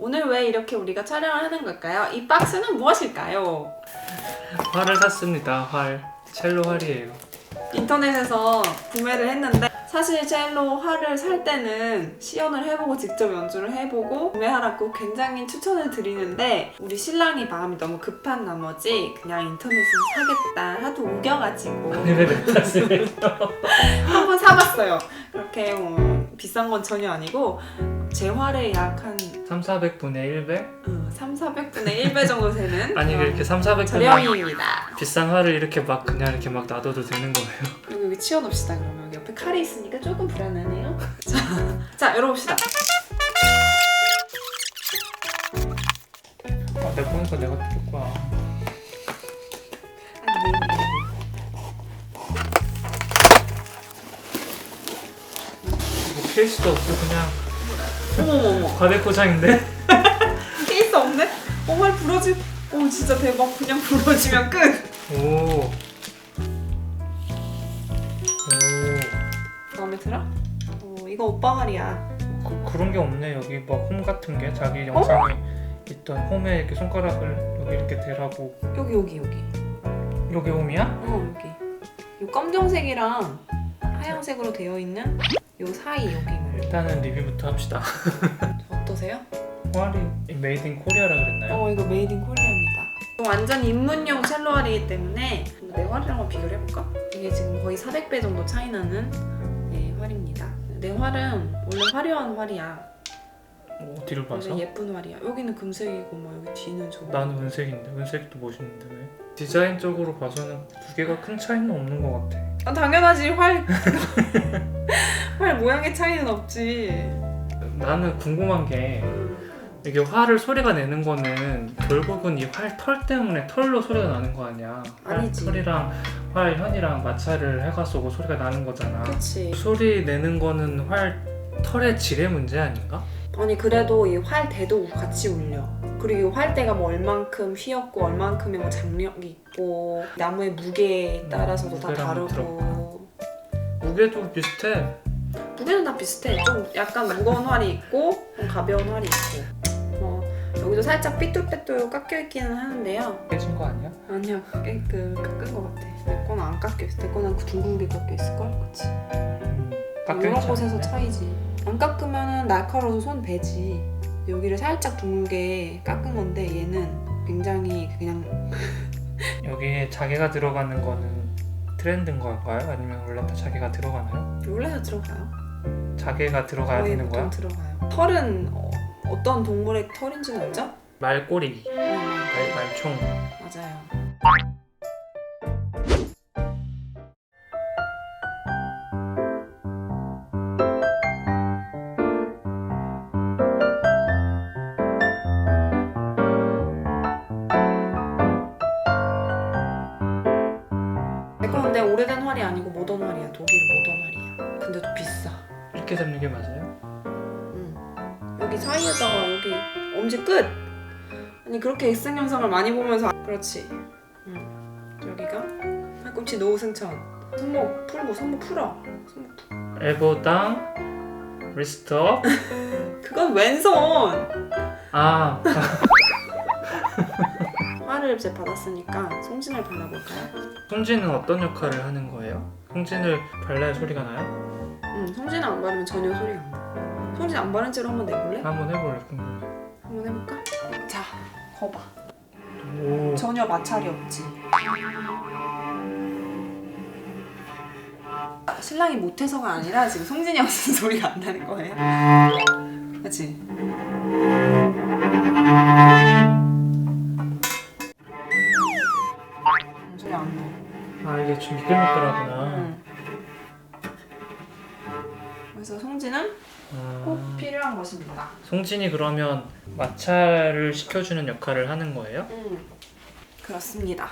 오늘 왜 이렇게 우리가 촬영을 하는 걸까요? 이 박스는 무엇일까요? 활을 샀습니다. 활. 첼로 활이에요. 인터넷에서 구매를 했는데 사실 첼로 활을 살 때는 시연을 해보고 직접 연주를 해보고 구매하라고 굉장히 추천을 드리는데 우리 신랑이 마음이 너무 급한 나머지 그냥 인터넷에서 사겠다 하도 우겨가지고 왜 탓을 한번 사봤어요. 그렇게 비싼 건 전혀 아니고 제 활에 약 한 3,400분의 1배? 3,400분의 1배 정도 되는 아니 이렇게 3,400분의 저렴입니다. 비싼 활을 이렇게 막 그냥 이렇게 막 놔둬도 되는 거예요. 여기 치워놓읍시다. 그러면 여기 옆에 칼이 있으니까 조금 불안하네요. 자 열어봅시다. 아, 내가 보니까 내가 뜯을 거야. 이거 케이스도 없고 그냥 어머머머. 과대포장인데? 케이스 없네? 정말 부러지. 오 진짜 대박. 그냥 부러지면 끝. 오. 마음에 들어? 이거 오빠 활이야. 그런 게 없네. 여기 막 홈 같은 게 자기 영상에 있던 홈에 이렇게 손가락을 여기 이렇게 대라고. 여기. 여기 홈이야? 여기. 요 검정색이랑 하얀색으로 되어 있는 요 사이 여기를. 일단은 리뷰부터 합시다. 어떠세요? 활이 메이드 인 코리아라 그랬나요? 이거 메이드 인 코리아입니다. 완전 입문용 첼로 활이기 때문에 내 활이랑 한번 비교를 해볼까? 이게 지금 거의 400배 정도 차이 나는 활입니다. 내 활은 원래 화려한 활이야. 어디를 봐서? 원래 예쁜 활이야. 여기는 금색이고 여기 뒤는 좀. 나는 은색인데 은색도 멋있는데 왜? 디자인적으로 봐서는 두 개가 큰 차이는 없는 것 같아. 당연하지. 활 모양의 차이는 없지. 나는 궁금한 게 이게 활을 소리가 내는 거는 결국은 이 활 털 때문에 털로 소리가 나는 거 아니야? 아니지. 털이랑 활 현이랑 마찰을 해가지고 소리가 나는 거잖아. 그치. 소리 내는 거는 활 털의 질의 문제 아닌가? 아니 그래도 이 활대도 같이 울려. 그리고 이 활대가 얼만큼 휘었고 얼만큼의 장력이 있고 나무의 무게에 따라서도 다 무게랑은 다르고. 무게도 비슷해. 무게는 다 비슷해. 좀 약간 무거운 활이 있고 좀 가벼운 활이 있고. 여기도 살짝 삐뚤빼뚤 깎여있기는 하는데요. 깨진 거 아니야? 아니야, 깎은 것 같아. 내 거는 안 깎여있어. 내 거는 둥글게 깎여있을걸? 그치? 깎여 여러 있지 곳에서 않은데? 차이지. 안 깎으면 날카로워서 손 베지. 여기를 살짝 둥글게 깎은 건데 얘는 굉장히 그냥 여기에 자개가 들어가는 거는 트렌드인 걸까요? 아니면 원래 다 자개가 들어가나요? 원래 다 들어가요. 자개가 들어가야 거의 되는 거야? 보통 들어가요. 털은 어떤 동물의 털인지는 알죠? 말꼬리, 네, 말총. 맞아요. 내 거 근데 오래된 활이 아니고 모던 활이야. 독일 모던 활이야. 근데도 비싸. 이렇게 잡는 게 맞아요? 여기 사이에다가 여기 엄지 끝! 아니 그렇게 X형 영상을 많이 보면서 그렇지. 여기가 팔꿈치 노후승천. 손목 풀고 손목 풀어. 손목 풀어. 엘보당, 리스트업. 그건 왼손! 아, 활을 이제 받았으니까 송진을 발라볼까요? 송진은 어떤 역할을 하는 거예요? 송진을 발라야 소리가 나요? 송진을 안 바르면 전혀 소리가 안 나. 송진 안 바른 채로 한번 내볼래? 한번 해볼래 궁금해. 한번 해볼까? 자, 거봐. 오, 전혀 마찰이 없지. 신랑이 못해서가 아니라 지금 송진이 없는 소리가 안 나는 거예요. 그렇지? 소리 안 나. 아 이게 좀 미끌미끌하구나. 그래서 송진은 꼭 필요한 것입니다. 송진이 그러면 마찰을 시켜주는 역할을 하는 거예요? 그렇습니다.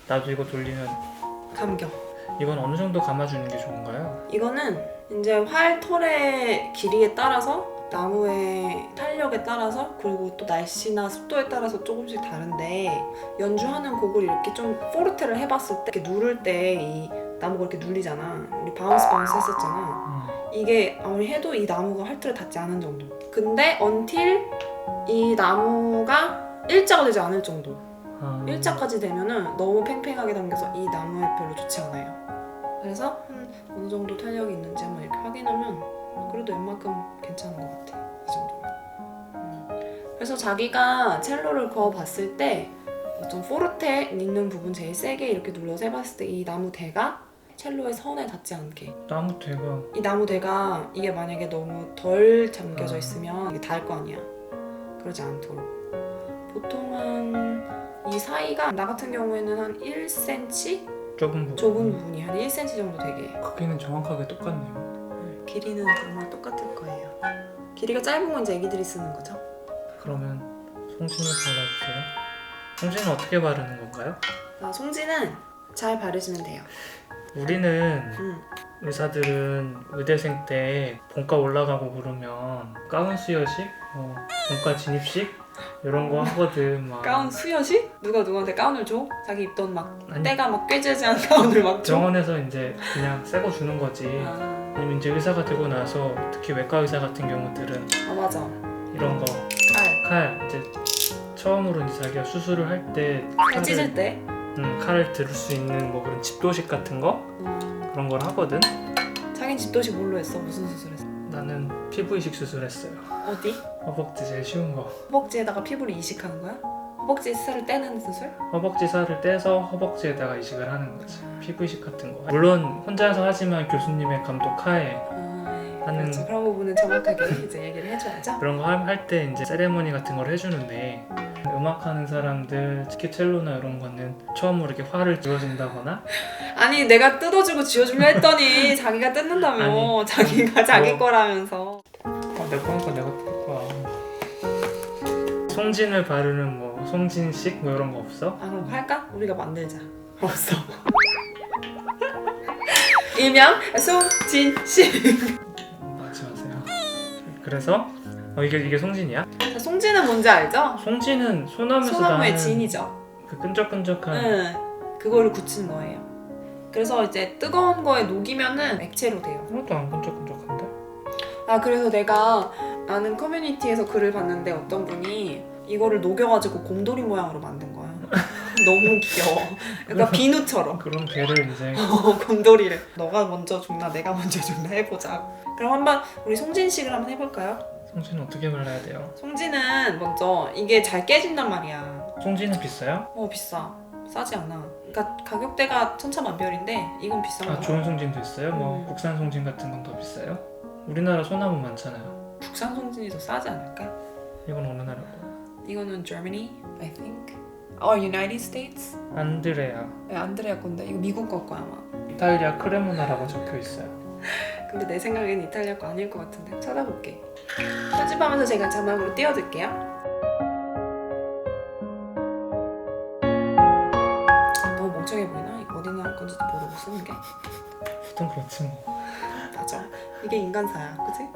나도 이거 돌리면 감겨. 이건 어느 정도 감아주는 게 좋은가요? 이거는 이제 활 털의 길이에 따라서 나무의 탄력에 따라서 그리고 또 날씨나 습도에 따라서 조금씩 다른데 연주하는 곡을 이렇게 좀 포르테를 해봤을 때 이렇게 누를 때 이 나무가 이렇게 눌리잖아. 우리 바운스 했었잖아. 이게 아무리 해도 이 나무가 활틀에 닿지 않은 정도. 근데 until 이 나무가 일자가 되지 않을 정도. 아, 일자까지 되면은 너무 팽팽하게 당겨서 이 나무에 별로 좋지 않아요. 그래서 한 어느 정도 탄력이 있는지 한번 이렇게 확인하면 그래도 웬만큼 괜찮은 것 같아. 이 정도면. 그래서 자기가 첼로를 그어봤을 때 좀 포르테 있는 부분 제일 세게 이렇게 눌러서 해봤을 때 이 나무 대가 첼로의 선에 닿지 않게. 나무 대가 이 나무 대가 이게 만약에 너무 덜 잠겨져 있으면 이게 닿을 거 아니야. 그러지 않도록. 보통은 이 사이가 나 같은 경우에는 한 1cm? 좁은 부분. 좁은 부분이 한 1cm 정도 되게. 크기는 정확하게 똑같네요. 길이는 정말 똑같을 거예요. 길이가 짧은 건 이제 애기들이 쓰는 거죠. 그러면 송진을 발라주세요. 송진은 어떻게 바르는 건가요? 송지는 잘 바르시면 돼요. 우리는 의사들은 의대생 때 본과 올라가고 그러면 가운 수여식, 본과 진입식 이런 거 하거든. 막 가운 수여식? 누가 누구한테 가운을 줘? 자기 입던 막 아니, 때가 막 꿰지지한 가운을 막 줘? 병원에서 이제 그냥 새 거 주는 거지. 아, 아니면 이제 의사가 되고 나서 특히 외과 의사 같은 경우들은 맞아. 이런 거 칼 이제 처음으로 이제 자기가 수술을 할 때 칼 찢을 때? 칼을 들을 수 있는 뭐 그런 집도식 같은 거 그런 걸 하거든. 자긴 집도식 뭘로 했어? 무슨 수술했어? 나는 피부 이식 수술했어요. 어디? 허벅지 제일 쉬운 거. 허벅지에다가 피부를 이식하는 거야? 허벅지 살을 떼는 수술? 허벅지 살을 떼서 허벅지에다가 이식을 하는 거지. 피부 이식 같은 거. 물론 혼자서 하지만 교수님의 감독 하에 하는 그렇죠. 그런 부분은 정확하게 이제 얘기를 해줘야죠. 그런 거 할 때 이제 세레머니 같은 걸 해주는데 음악하는 사람들 특히 첼로나 이런 거는 처음으로 이렇게 화를 지어준다거나 아니 내가 뜯어주고 쥐어주려 했더니 자기가 뜯는다며. 아니, 자기가 자기 뭐. 거라면서. 내 거니까 내가 뜯을 거야. 송진을 바르는 뭐 송진식 뭐 이런 거 없어? 아 그럼 할까? 우리가 만들자. 없어. 일명 송진씨. 하지 마세요. 그래서 이게 송진이야? 송진은 뭔지 알죠? 송진은 소나무에서 소나무의 나는 진이죠. 그 끈적끈적한 응. 그거를 굳힌 거예요. 그래서 이제 뜨거운 거에 녹이면은 액체로 돼요. 하나도 안 끈적끈적한데? 아 그래서 내가 아는 커뮤니티에서 글을 봤는데 어떤 분이 이거를 녹여가지고 곰돌이 모양으로 만든 거야. 너무 귀여워. 약간 비누처럼. 그럼 걔를 이제 곰돌이를. 너가 먼저 죽나 내가 먼저 죽나 해보자. 그럼 한번 우리 송진식을 한번 해볼까요? 송진은 어떻게 발라야 돼요? 송진은 먼저 이게 잘 깨진단 말이야. 송진은 비싸요? 비싸. 싸지 않아. 그러니까 가격대가 천차만별인데 이건 비싼 거야. 좋은 송진도 있어요? 뭐 음. 국산 송진 같은 건 더 비싸요? 우리나라 소나무 많잖아요. 국산 송진이 더 싸지 않을까? 이건 어느 나라고? 이거는 Germany, I think. United States? 안드레아 네, 안드레아 건데 이거 미국 거 거야 아마. 이탈리아 크레모나라고 적혀 있어요. 근데 내 생각엔 이탈리아 거 아닐 것 같은데 찾아볼게. 편집하면서 제가 자막으로 띄워둘게요. 너무 멍청해 보이나? 이거 어디 나라 건지도 모르고 쓰는 게. 보통 그렇지 뭐. 맞아. 이게 인간사야, 그치?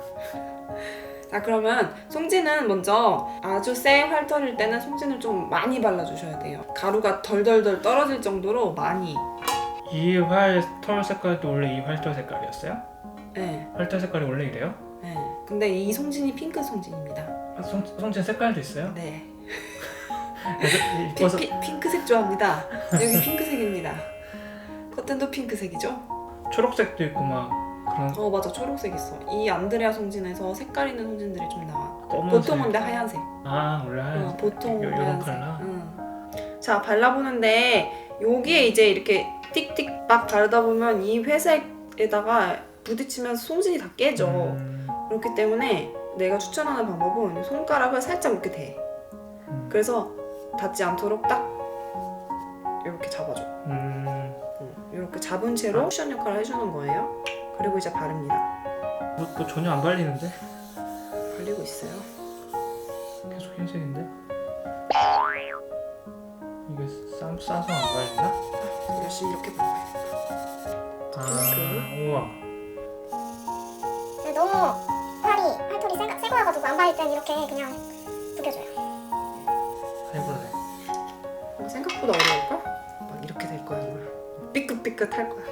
자 그러면 송진은 먼저 아주 센 활털일 때는 송진을 좀 많이 발라주셔야 돼요. 가루가 덜덜덜 떨어질 정도로 많이. 이 활털 색깔도 원래 이 활털 색깔이었어요? 네, 활털 색깔이 원래 이래요? 네. 근데 이 송진이 핑크 송진입니다. 송진 색깔도 있어요? 네. 이뻐서 핑크색 좋아합니다. 여기 핑크색입니다. 커튼도 핑크색이죠? 초록색도 있고 막 그런 맞아, 초록색 있어. 이 안드레아 송진에서 색깔 있는 송진들이 좀 나와. 검은색. 보통은 근데 하얀색. 원래 하얀색. 보통 요런 하얀색. 컬러? 자 발라보는데 여기에 이제 이렇게 틱틱 막 바르다 보면 이 회색에다가 부딪히면 송진이 다 깨져. 그렇기 때문에 내가 추천하는 방법은 손가락을 살짝 이렇게 대. 그래서 닿지 않도록 딱 이렇게 잡아줘. 이렇게 잡은 채로 쿠션 역할을 해주는 거예요. 그리고 이제 바릅니다. 뭐 전혀 안 발리는데? 발리고 있어요. 계속 흰색인데? 이게 싸서 안 발리나? 열심히 이렇게 발라요. 우와. 너무 활털이 새 거여가지고 안 바를 땐 이렇게 그냥 녹여줘요. 해보네. 생각보다 어려울걸? 막 이렇게 될 거야. 삐끗삐끗 할 거야.